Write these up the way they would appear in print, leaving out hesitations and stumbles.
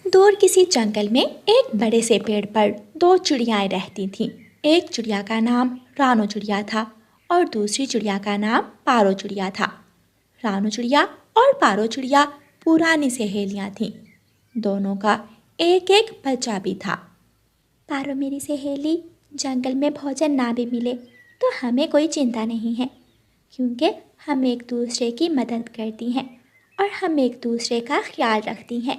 दूर किसी जंगल में एक बड़े से पेड़ पर दो चिड़ियाएं रहती थीं। एक चिड़िया का नाम रानो चिड़िया था और दूसरी चिड़िया का नाम पारो चिड़िया था। रानो चिड़िया और पारो चिड़िया पुरानी सहेलियां थीं। दोनों का एक एक बच्चा भी था। पारो मेरी सहेली, जंगल में भोजन ना भी मिले तो हमें कोई चिंता नहीं है, क्योंकि हम एक दूसरे की मदद करती हैं और हम एक दूसरे का ख्याल रखती हैं।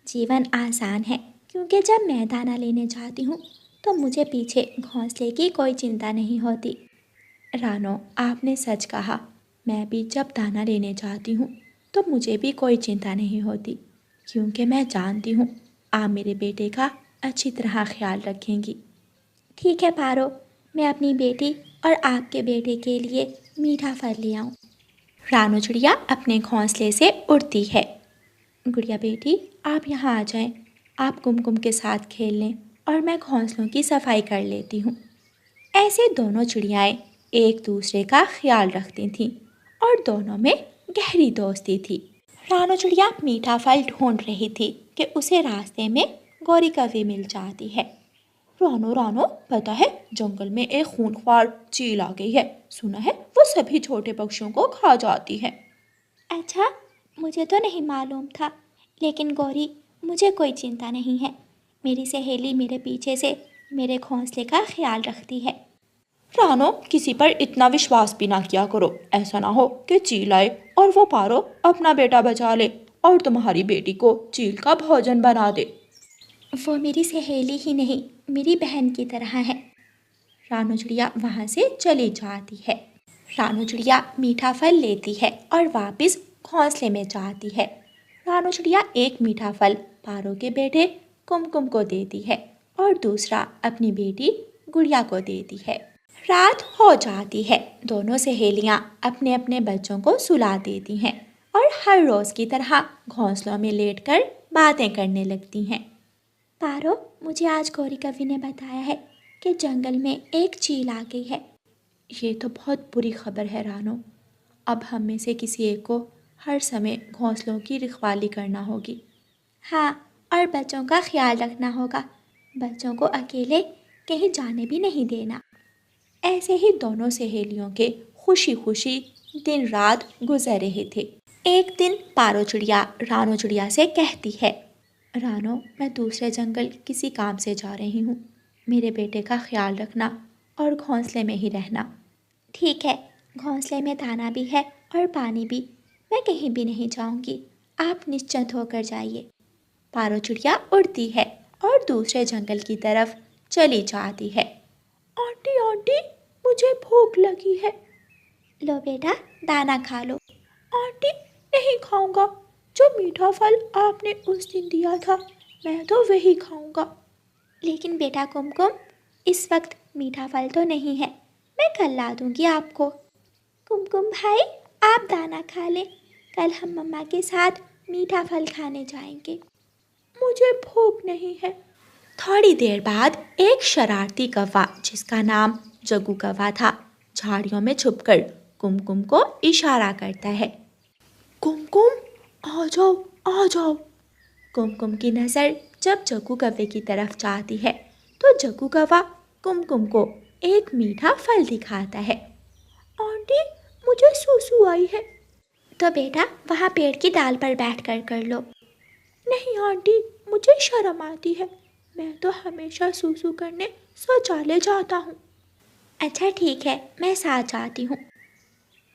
जीवन आसान है, क्योंकि जब मैं दाना लेने जाती हूँ तो मुझे पीछे घोंसले की कोई चिंता नहीं होती। रानो, आपने सच कहा। मैं भी जब दाना लेने जाती हूँ तो मुझे भी कोई चिंता नहीं होती, क्योंकि मैं जानती हूँ आप मेरे बेटे का अच्छी तरह ख्याल रखेंगी। ठीक है पारो, मैं अपनी बेटी और आपके बेटे के लिए मीठा फल ले आऊँ। रानो चिड़िया अपने घोंसले से उड़ती है। गुड़िया बेटी, आप यहाँ आ जाएं। आप कुमकुम के साथ खेल लें और मैं घोंसलों की सफाई कर लेती हूँ। ऐसे दोनों चिड़ियाएँ एक दूसरे का ख्याल रखती थीं और दोनों में गहरी दोस्ती थी। रानो चिड़िया मीठा फल ढूंढ रही थी कि उसे रास्ते में गौरी कौवी मिल जाती है। रानो रानो, पता है जंगल में एक खूंखार चील आ गई है। सुना है वो सभी छोटे पक्षियों को खा जाती है। अच्छा, मुझे तो नहीं मालूम था, लेकिन गौरी, मुझे कोई चिंता नहीं है। मेरी सहेली मेरे पीछे से मेरे घोंसले का ख्याल रखती है। रानो, किसी पर इतना विश्वास भी ना किया करो। ऐसा ना हो कि चील आए और वो पारो अपना बेटा बचा ले और तुम्हारी बेटी को चील का भोजन बना दे। वो मेरी सहेली ही नहीं, मेरी बहन की तरह है। रानो चिड़िया वहाँ से चली जाती है। रानो चिड़िया मीठा फल लेती है और वापस घोंसले में जाती है। रानो चिड़िया एक मीठा फल पारो के बेटे कुमकुम को देती है और दूसरा अपनी बेटी गुड़िया को देती है। रात हो जाती है। दोनों सहेलियाँ अपने अपने बच्चों को सुला देती हैं और हर रोज़ की तरह घोंसलों में लेटकर बातें करने लगती हैं। पारो, मुझे आज गौरी कवि ने बताया है कि जंगल में एक चील आ गई है। ये तो बहुत बुरी खबर है रानो। अब हम में से किसी एक को हर समय घोंसलों की रखवाली करना होगी। हाँ, और बच्चों का ख्याल रखना होगा। बच्चों को अकेले कहीं जाने भी नहीं देना। ऐसे ही दोनों सहेलियों के खुशी खुशी दिन रात गुजर रहे थे। एक दिन पारो चिड़िया रानो चिड़िया से कहती है, रानो, मैं दूसरे जंगल किसी काम से जा रही हूँ। मेरे बेटे का ख्याल रखना और घोंसले में ही रहना। ठीक है, घोंसले में दाना भी है और पानी भी। मैं कहीं भी नहीं जाऊंगी, आप निश्चिंत होकर जाइए। पारो चिड़िया उड़ती है और दूसरे जंगल की तरफ चली जाती है। आंटी आंटी, मुझे भूख लगी है। लो बेटा, दाना खा लो। आंटी, नहीं खाऊंगा। जो मीठा फल आपने उस दिन दिया था, मैं तो वही खाऊंगा। लेकिन बेटा कुमकुम, इस वक्त मीठा फल तो नहीं है, मैं कल ला दूंगी आपको। कुमकुम भाई, आप दाना खा लें, कल हम मम्मा के साथ मीठा फल खाने जाएंगे। मुझे भूख नहीं है। थोड़ी देर बाद एक शरारती कौवा जिसका नाम जग्गू कौवा था, झाड़ियों में छुपकर कुमकुम को इशारा करता है। कुमकुम, आ जाओ आ जाओ। कुमकुम की नज़र जब जग्गू कौवे की तरफ जाती है तो जग्गू कौवा कुमकुम को एक मीठा फल दिखाता है। आंटी, मुझे सुसु आई है। तो बेटा वहाँ पेड़ की डाल पर बैठकर कर लो। नहीं आंटी, मुझे शर्म आती है। मैं तो हमेशा सुसु करने शौचालय जाता हूँ। अच्छा ठीक है, मैं साथ जाती हूँ।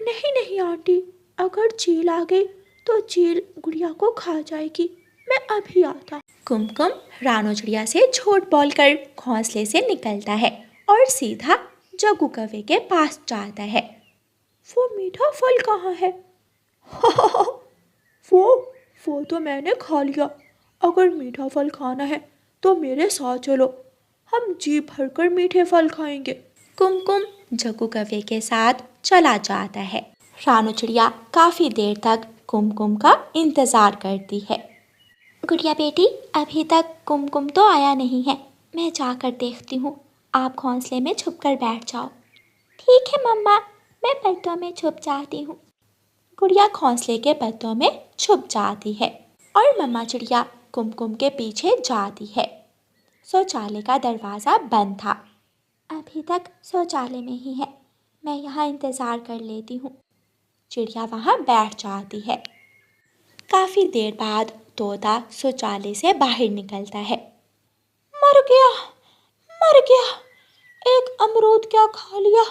नहीं नहीं आंटी, अगर चील आ गई तो चील गुड़िया को खा जाएगी। मैं अभी आता। कुमकुम रानो चिड़िया से झूठ बोलकर घोंसले से निकलता है और सीधा जग्गू कौवे के पास जाता है। वो मीठा फल कहाँ है? वो तो मैंने खा लिया। अगर मीठा फल खाना है तो मेरे साथ चलो, हम जी भरकर मीठे फल खाएंगे। कुमकुम जग्गू कौवे के साथ चला जाता है। रानो चिड़िया काफ़ी देर तक कुमकुम का इंतज़ार करती है। गुड़िया बेटी, अभी तक कुमकुम तो आया नहीं है, मैं जाकर देखती हूँ। आप घोंसले में छुपकर बैठ जाओ। ठीक है मम्मा, मैं पत्तों में छुप जाती हूँ। गुड़िया घोंसले के पत्तों में छुप जाती है और मम्मा चिड़िया कुमकुम के पीछे जाती है। शौचालय का दरवाज़ा बंद था। अभी तक शौचालय में ही है, मैं यहाँ इंतज़ार कर लेती हूँ। चिड़िया वहाँ बैठ जाती है। काफ़ी देर बाद तोता शौचालय से बाहर निकलता है। मर गया, मर गया। एक अमरूद क्या खा लिया,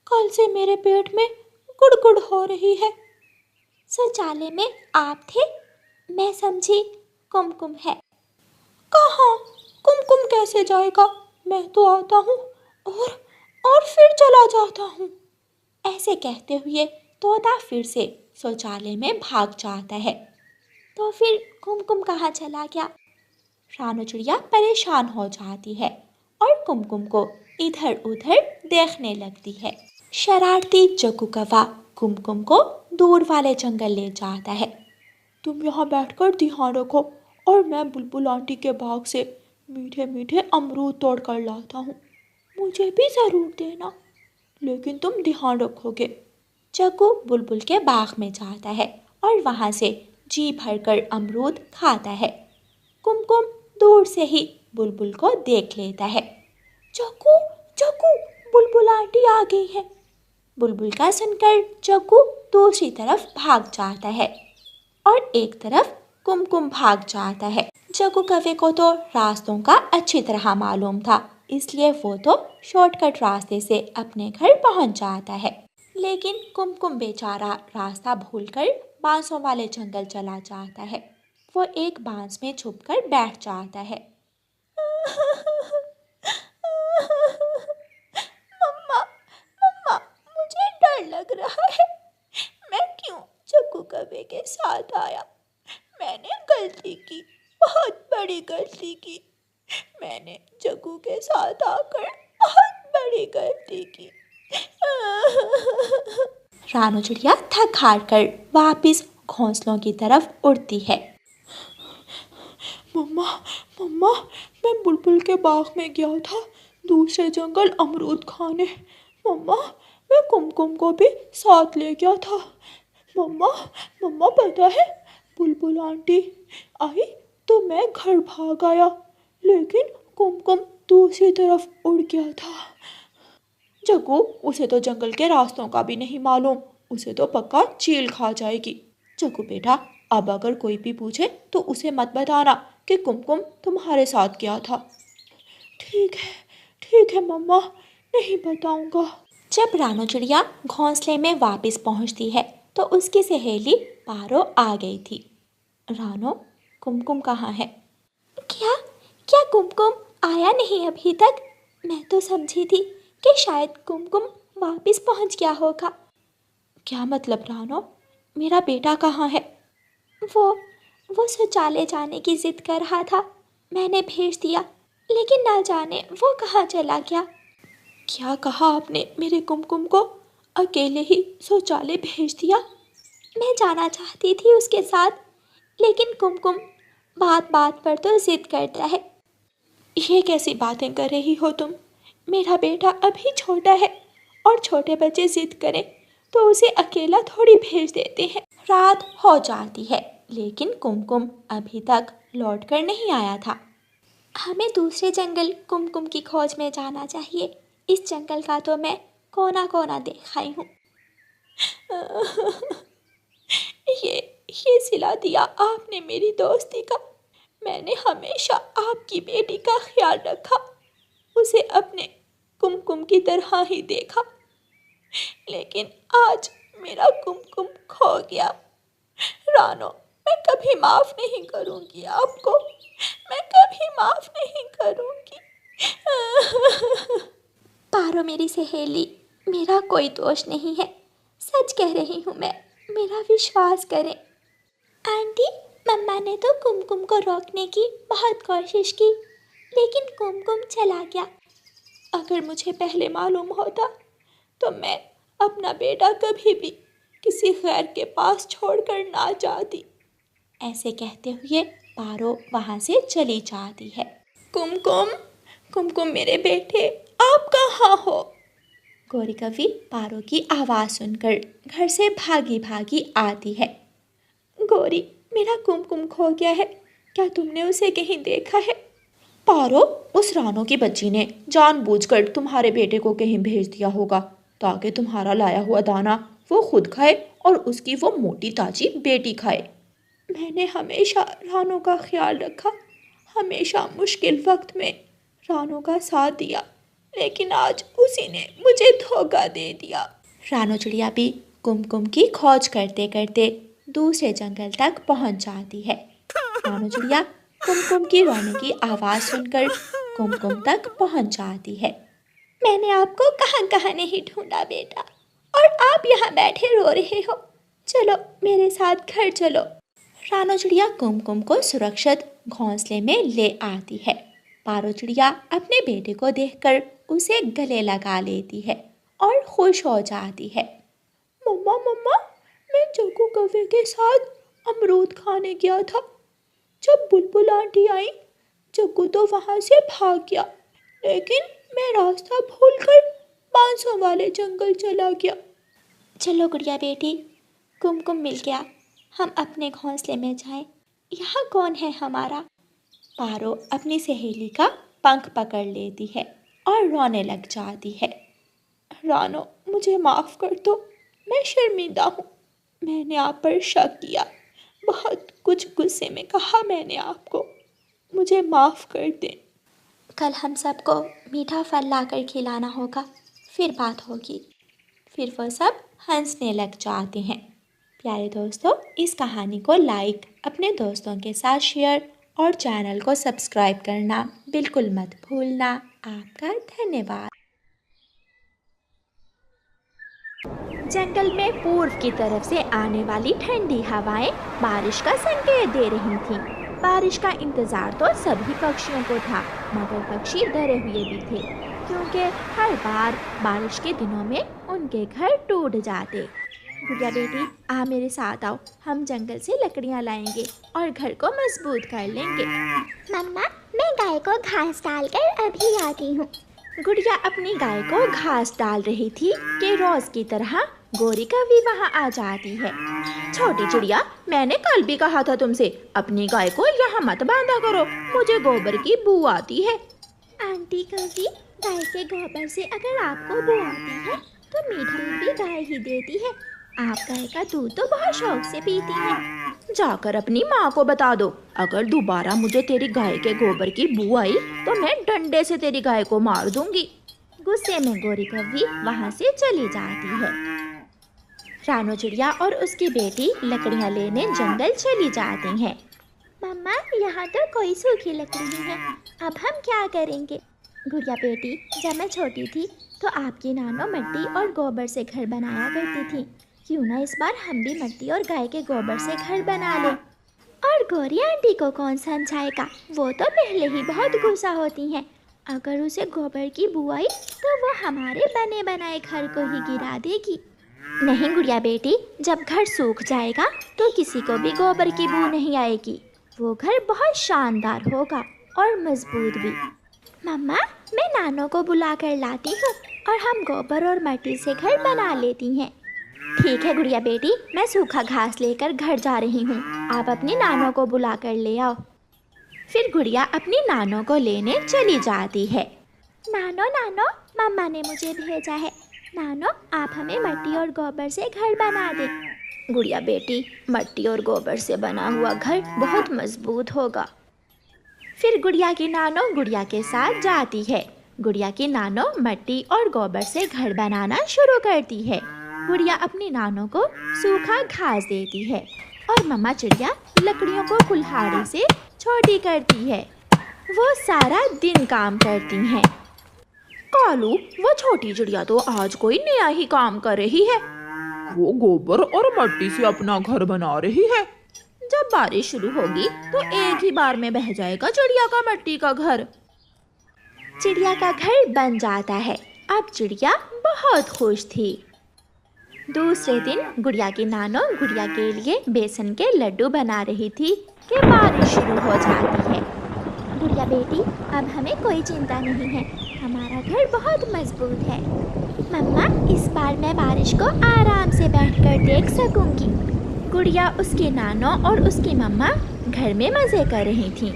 कल से मेरे पेट में गुड़गुड़ हो रही है। शौचालय में आप थे, मैं समझी कुमकुम है। कहाँ, कुमकुम कैसे जाएगा, मैं तो आता हूँ और फिर चला जाता हूँ। ऐसे कहते हुए तोता फिर से शौचालय में भाग जाता है। तो फिर कुमकुम कहाँ चला गया? रानू चिड़िया परेशान हो जाती है और कुमकुम को इधर उधर देखने लगती है। शरारती जग्गू कौवा कुमकुम को दूर वाले जंगल ले जाता है। तुम यहाँ बैठकर ध्यान रखो और मैं बुलबुल आंटी के बाग से मीठे मीठे अमरूद तोड़ कर लाता हूँ, मुझे भी ज़रूर देना, लेकिन तुम ध्यान रखोगे। जग्गू बुलबुल के बाग में जाता है और वहाँ से जी भरकर अमरूद खाता है। कुमकुम दूर से ही बुलबुल को देख लेता है। जग्गू, जग्गू, बुलबुल आंटी आ गई है। बुलबुल का सुनकर जग्गू दूसरी तरफ भाग जाता है और एक तरफ कुमकुम भाग जाता है। जग्गू कौवे को तो रास्तों का अच्छी तरह मालूम था, इसलिए वो तो शॉर्टकट रास्ते से अपने घर पहुंच जाता है। लेकिन कुमकुम बेचारा रास्ता भूलकर बांसों वाले जंगल चला जाता है। वो एक बांस में छुपकर बैठ जाता है। मम्मा, मम्मा, मुझे डर लग रहा है। मैं क्यों जग्गू कौवे के साथ आया? मैंने गलती की, बहुत बड़ी गलती की। मैंने जग्गू के साथ आकर बहुत बड़ी गलती की। रानू चिड़िया थक हार कर वापिस घोंसलों की तरफ उड़ती है। मम्मा, मम्मा, मैं बुलबुल के बाग में गया था दूसरे जंगल अमरूद खाने। मम्मा, मैं कुमकुम को भी साथ ले गया था। मम्मा, मम्मा, पता है बुलबुल आंटी आई तो मैं घर भाग आया, लेकिन कुमकुम दूसरी तरफ उड़ गया था। जग्गू, उसे तो जंगल के रास्तों का भी नहीं मालूम, उसे तो पक्का चील खा जाएगी। जग्गू बेटा, अब अगर कोई भी पूछे तो उसे मत बताना कि कुमकुम तुम्हारे साथ गया था। ठीक है मम्मा, नहीं बताऊंगा। जब रानू चिड़िया घोंसले में वापस पहुंचती है तो उसकी सहेली पारो आ गई थी। रानू, कुमकुम कहाँ है? क्या क्या कुमकुम आया नहीं अभी तक? मैं तो समझी थी कि शायद कुमकुम वापस पहुंच गया होगा। क्या मतलब रानू, मेरा बेटा कहाँ है? वो शौचालय जाने की जिद कर रहा था, मैंने भेज दिया, लेकिन ना जाने वो कहाँ चला गया। क्या कहा आपने मेरे कुमकुम को? अकेले ही शौचालय भेज दिया? मैं जाना चाहती थी उसके साथ, लेकिन कुमकुम बात बात पर तो जिद करता है। ये कैसी बातें कर रही हो तुम? मेरा बेटा अभी छोटा है और छोटे बच्चे जिद करें तो उसे अकेला थोड़ी भेज देते हैं। रात हो जाती है, लेकिन कुमकुम अभी तक लौट कर नहीं आया था। हमें दूसरे जंगल कुमकुम की खोज में जाना चाहिए। इस जंगल का तो मैं कोना कोना देख आई हूँ। ये सिला दिया आपने मेरी दोस्ती का। मैंने हमेशा आपकी बेटी का ख्याल रखा, उसे अपने कुमकुम की तरह ही देखा, लेकिन आज मेरा कुमकुम खो गया। रानो, मैं कभी माफ नहीं करूंगी आपको, मैं कभी माफ नहीं करूंगी। पारो मेरी सहेली, मेरा कोई दोष नहीं है, सच कह रही हूँ मैं, मेरा विश्वास करें। आंटी, मम्मा ने तो कुमकुम को रोकने की बहुत कोशिश की, लेकिन कुमकुम चला गया। अगर मुझे पहले मालूम होता तो मैं अपना बेटा कभी भी किसी गैर के पास छोड़कर ना जाती। ऐसे कहते हुए पारो वहाँ से चली जाती है। कुमकुम, कुमकुम मेरे बेटे, आप कहाँ हो? गौरी कवि पारो की आवाज़ सुनकर घर से भागी भागी आती है। गौरी, मेरा कुमकुम खो गया है, क्या तुमने उसे कहीं देखा है? पारो, उस रानो की बच्ची ने जानबूझकर तुम्हारे बेटे को कहीं भेज दिया होगा ताकि तुम्हारा लाया हुआ दाना वो खुद खाए और उसकी वो मोटी ताजी बेटी खाए। मैंने हमेशा रानो का ख्याल रखा, हमेशा मुश्किल वक्त में रानो का साथ दिया, लेकिन आज उसी ने मुझे धोखा दे दिया। रानो चिड़िया भी कुमकुम की खोज करते करते दूसरे जंगल तक पहुंच जाती है। रानो चिड़िया कुमकुम की रोने की आवाज़ सुनकर कुमकुम तक पहुंच जाती है। मैंने आपको कहाँ कहाँ नहीं ढूंढा बेटा, और आप यहाँ बैठे रो रहे हो। चलो मेरे साथ घर चलो। रानो चिड़िया कुमकुम को सुरक्षित घोंसले में ले आती है। पारो चिड़िया अपने बेटे को देखकर उसे गले लगा लेती है और खुश हो जाती है। मम्मा मम्मा, मैं जग्गू कौवे के साथ अमरूद खाने गया था। जब बुलबुल आंटी आई, जग्गू तो वहाँ से भाग गया, लेकिन मैं रास्ता भूलकर बांसों वाले जंगल चला गया। चलो गुड़िया बेटी, कुमकुम मिल गया, हम अपने घोंसले में जाएं। यहाँ कौन है हमारा? पारो अपनी सहेली का पंख पकड़ लेती है और रोने लग जाती है। रानो, मुझे माफ़ कर दो, मैं शर्मिंदा हूँ। मैंने आप पर शक किया, बहुत कुछ गुस्से में कहा मैंने आपको, मुझे माफ़ कर दें। कल हम सबको मीठा फल लाकर खिलाना होगा, फिर बात होगी। फिर वो सब हंसने लग जाते हैं। प्यारे दोस्तों, इस कहानी को लाइक, अपने दोस्तों के साथ शेयर और चैनल को सब्सक्राइब करना बिल्कुल मत भूलना। आपका धन्यवाद। जंगल में पूर्व की तरफ से आने वाली ठंडी हवाएं बारिश का संकेत दे रही थीं। बारिश का इंतज़ार तो सभी पक्षियों को था, मगर पक्षी डरे हुए भी थे, क्योंकि हर बार बारिश के दिनों में उनके घर टूट जाते। गुड़िया बेटी, आ मेरे साथ आओ, हम जंगल से लकड़ियाँ लाएंगे और घर को मजबूत कर लेंगे। मम्मा, मैं गाय को घास डालकर अभी आती हूँ। गुड़िया अपनी गाय को घास डाल रही थी कि रोज की तरह गोरी कौवी वहाँ आ जाती है। छोटी चिड़िया, मैंने कल भी कहा था तुमसे, अपनी गाय को यहाँ मत बांधा करो, मुझे गोबर की बू आती है। आंटी कौवी, गाय के गोबर से अगर आपको बू आती है तो मीठा दूध भी गाय ही देती है। आप गाय का दूध तो बहुत शौक से पीती हैं। जाकर अपनी माँ को बता दो, अगर दोबारा मुझे तेरी गाय के गोबर की बू आई तो मैं डंडे से तेरी गाय को मार दूंगी। गुस्से में गोरी कौवी वहाँ से चली जाती है। रानो चिड़िया और उसकी बेटी लकड़ियाँ लेने जंगल चली जाती हैं। मम्मा, यहाँ तो कोई सूखी लकड़ी नहीं है, अब हम क्या करेंगे? गुड़िया बेटी, जब मैं छोटी थी तो आपकी नानो मिट्टी और गोबर से घर बनाया करती थी। क्यों ना इस बार हम भी मिट्टी और गाय के गोबर से घर बना लें। और गोरी आंटी को कौन समझाएगा, वो तो पहले ही बहुत गुस्सा होती हैं। अगर उसे गोबर की बू आई तो वो हमारे बने बनाए घर को ही गिरा देगी। नहीं गुड़िया बेटी, जब घर सूख जाएगा तो किसी को भी गोबर की बू नहीं आएगी। वो घर बहुत शानदार होगा और मजबूत भी। मम्मा, मैं नानो को बुला कर लाती हूँ और हम गोबर और मिट्टी से घर बना लेती हैं। ठीक है गुड़िया बेटी, मैं सूखा घास लेकर घर जा रही हूँ, आप अपनी नानो को बुला कर ले आओ। फिर गुड़िया अपनी नानो को लेने चली जाती है। नानो नानो, मम्मा ने मुझे भेजा है। नानो, आप हमें मिट्टी और गोबर से घर बना दें। गुड़िया बेटी, मिट्टी और गोबर से बना हुआ घर बहुत मजबूत होगा। फिर गुड़िया की नानो गुड़िया के साथ जाती है। गुड़िया की नानो मिट्टी और गोबर से घर बनाना शुरू करती है। गुड़िया अपनी नानो को सूखा घास देती है और मम्मा चिड़िया लकड़ियों को कुल्हाड़ी से छोटी करती है। वो सारा दिन काम करती हैं। कालू, वो छोटी चिड़िया तो आज कोई नया ही काम कर रही है। वो गोबर और मिट्टी से अपना घर बना रही है। जब बारिश शुरू होगी तो एक ही बार में बह जाएगा चिड़िया का मिट्टी का घर। चिड़िया का घर बन जाता है। अब चिड़िया बहुत खुश थी। दूसरे दिन गुड़िया की नानो गुड़िया के लिए बेसन के लड्डू बना रही थी कि बारिश शुरू हो जाती है। गुड़िया बेटी, अब हमें कोई चिंता नहीं है, हमारा घर बहुत मजबूत है। मम्मा, इस बार मैं बारिश को आराम से बैठकर देख सकूंगी। गुड़िया, उसकी नानो और उसकी मम्मा घर में मजे कर रही थीं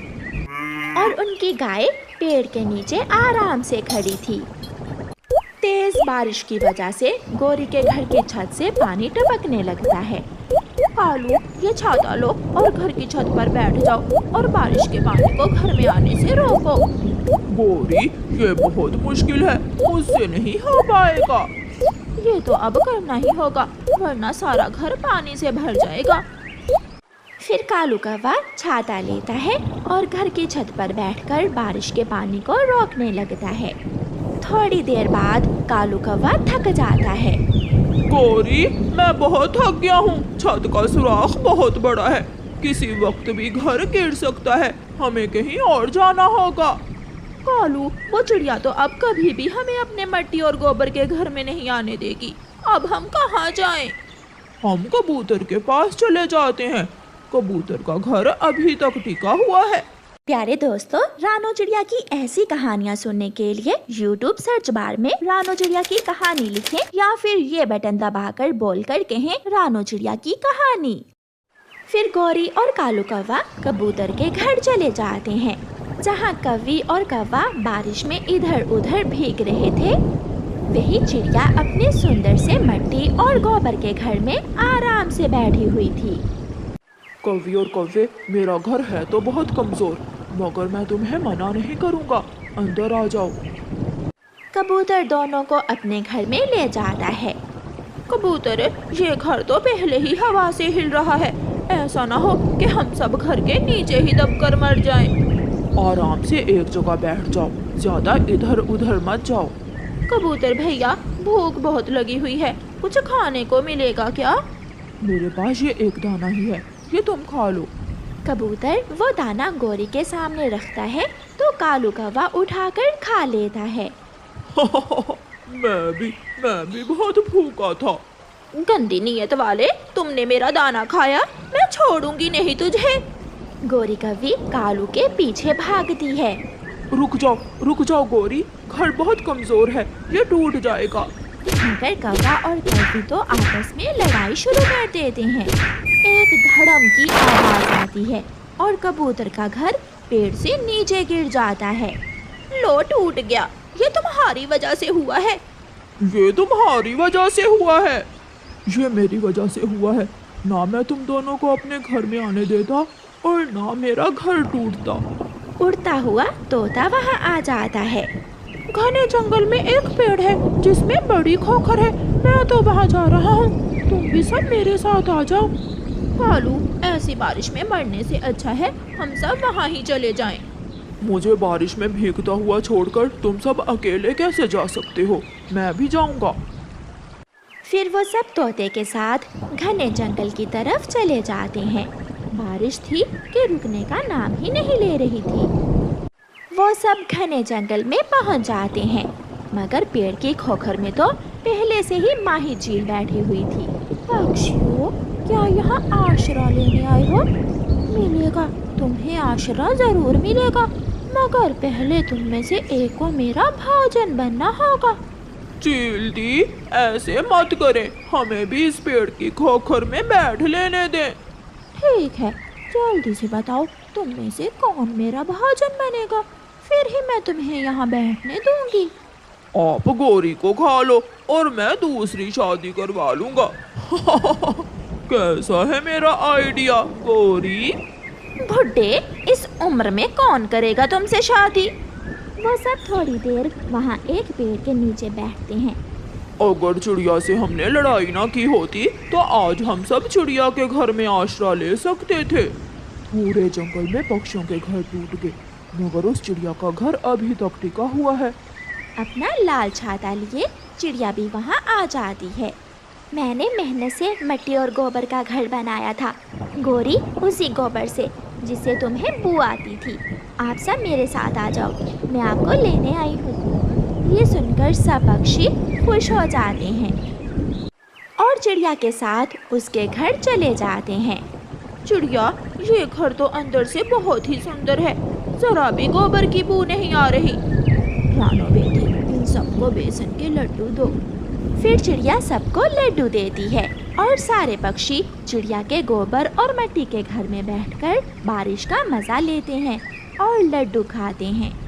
और उनकी गाय पेड़ के नीचे आराम से खड़ी थी। तेज बारिश की वजह से गौरी के घर की छत से पानी टपकने लगता है। कालू, ये छाता लो और घर की छत पर बैठ जाओ और बारिश के पानी को घर में आने से रोको। गौरी, ये बहुत मुश्किल है, मुझसे नहीं हो पाएगा। ये तो अब करना ही होगा, वरना सारा घर पानी से भर जाएगा। फिर कालू कौवा छाता लेता है और घर की छत पर बैठकर बारिश के पानी को रोकने लगता है। थोड़ी देर बाद कालू कौवा थक जाता है। गौरी, मैं बहुत थक गया हूँ। छत का सुराख बहुत बड़ा है, किसी वक्त भी घर गिर सकता है। हमें कहीं और जाना होगा। कालू, वो चिड़िया तो अब कभी भी हमें अपने मिट्टी और गोबर के घर में नहीं आने देगी। अब हम कहाँ जाएं? हम कबूतर के पास चले जाते हैं। कबूतर का घर अभी तक टिका हुआ है। प्यारे दोस्तों, रानो चिड़िया की ऐसी कहानियाँ सुनने के लिए YouTube सर्च बार में रानो चिड़िया की कहानी लिखें या फिर ये बटन दबाकर बोलकर कहें रानो चिड़िया की कहानी। फिर गौरी और कालू कौवा कबूतर के घर चले जाते हैं, जहाँ कौवी और कौवा बारिश में इधर उधर भीग रहे थे। वही चिड़िया अपने सुंदर से मिट्टी और गोबर के घर में आराम से बैठी हुई थी। कौवी और कौवे, मेरा घर है तो बहुत कमजोर, मगर मैं तुम्हें मना नहीं करूँगा। अंदर आ जाओ। कबूतर दोनों को अपने घर में ले जाता है। कबूतर, ये घर तो पहले ही हवा से हिल रहा है। ऐसा ना हो कि हम सब घर के नीचे ही दबकर मर जाएं। आराम से एक जगह बैठ जाओ, ज्यादा इधर उधर मत जाओ। कबूतर भैया, भूख बहुत लगी हुई है, कुछ खाने को मिलेगा क्या? मेरे पास ये एक दाना ही है, ये तुम खा लो। कबूतर वो दाना गौरी के सामने रखता है तो कालू कौवा उठाकर खा लेता है। मैं भी बहुत भूखा था। गंदी नीयत वाले, तुमने मेरा दाना खाया, मैं छोड़ूंगी नहीं तुझे। गौरी कौवी कालू के पीछे भागती है। रुक जाओ गौरी, घर बहुत कमजोर है, ये टूट जाएगा। मगर कौवा और कौवी तो आपस में लड़ाई शुरू कर देते हैं। एक धड़म की आवाज आती है और कबूतर का घर पेड़ से नीचे गिर जाता है। लो, टूट गया। ये तुम्हारी वजह से हुआ है। ये तुम्हारी वजह से हुआ है। ये मेरी वजह से हुआ है। ना मैं तुम दोनों को अपने घर में आने देता और ना मेरा घर टूटता। उड़ता हुआ तोता वहाँ आ जाता है। घने जंगल में एक पेड़ है जिसमें बड़ी खोखर है। मैं तो वहाँ जा रहा हूँ, तुम भी सब मेरे साथ आ जाओ। कालू, ऐसी बारिश में मरने से अच्छा है हम सब वहाँ ही चले जाएं। मुझे बारिश में भीगता हुआ छोड़कर तुम सब अकेले कैसे जा सकते हो? मैं भी जाऊंगा। फिर वो सब तोते के साथ घने जंगल की तरफ चले जाते हैं। बारिश थी कि रुकने का नाम ही नहीं ले रही थी। वो सब घने जंगल में पहुंच जाते हैं, मगर पेड़ की खोखर में तो पहले से ही माही चील बैठी हुई थी। पक्षियों, क्या यहाँ आश्रय लेने आए हो? मिलेगा, तुम्हें आश्रय जरूर मिलेगा, मगर पहले तुम में से एक को मेरा भोजन बनना होगा। चील दी, ऐसे मत करें, हमें भी इस पेड़ की खोखर में बैठ लेने दें। ठीक है, जल्दी से बताओ तुम में से कौन मेरा भोजन बनेगा, फिर ही मैं तुम्हें यहाँ बैठने दूंगी। आप गौरी को खा लो और मैं दूसरी शादी करवा लूंगा। कैसा है मेरा आइडिया गौरी? बुड्ढे, इस उम्र में कौन करेगा तुमसे शादी? वो सब थोड़ी देर वहाँ एक पेड़ के नीचे बैठते हैं। अगर चिड़िया से हमने लड़ाई ना की होती तो आज हम सब चिड़िया के घर में आश्रय ले सकते थे। पूरे जंगल में पक्षियों के घर टूट गए, मगर उस चिड़िया का घर अभी तक टिका हुआ है। अपना लाल छाता लिए चिड़िया भी वहाँ आ जाती है। मैंने मेहनत से मिट्टी और गोबर का घर बनाया था, गौरी उसी गोबर से जिसे तुम्हें बू आती थी। आप सब मेरे साथ आ जाओ, मैं आपको लेने आई हूँ। ये सुनकर सब पक्षी खुश हो जाते हैं और चिड़िया के साथ उसके घर चले जाते हैं। चिड़िया, ये घर तो अंदर से बहुत ही सुंदर है, जरा भी गोबर की बू नहीं आ रही। रानो बेटी, इन सबको बेसन के लड्डू दो। फिर चिड़िया सबको लड्डू देती है और सारे पक्षी चिड़िया के गोबर और मिट्टी के घर में बैठकर बारिश का मजा लेते हैं और लड्डू खाते हैं।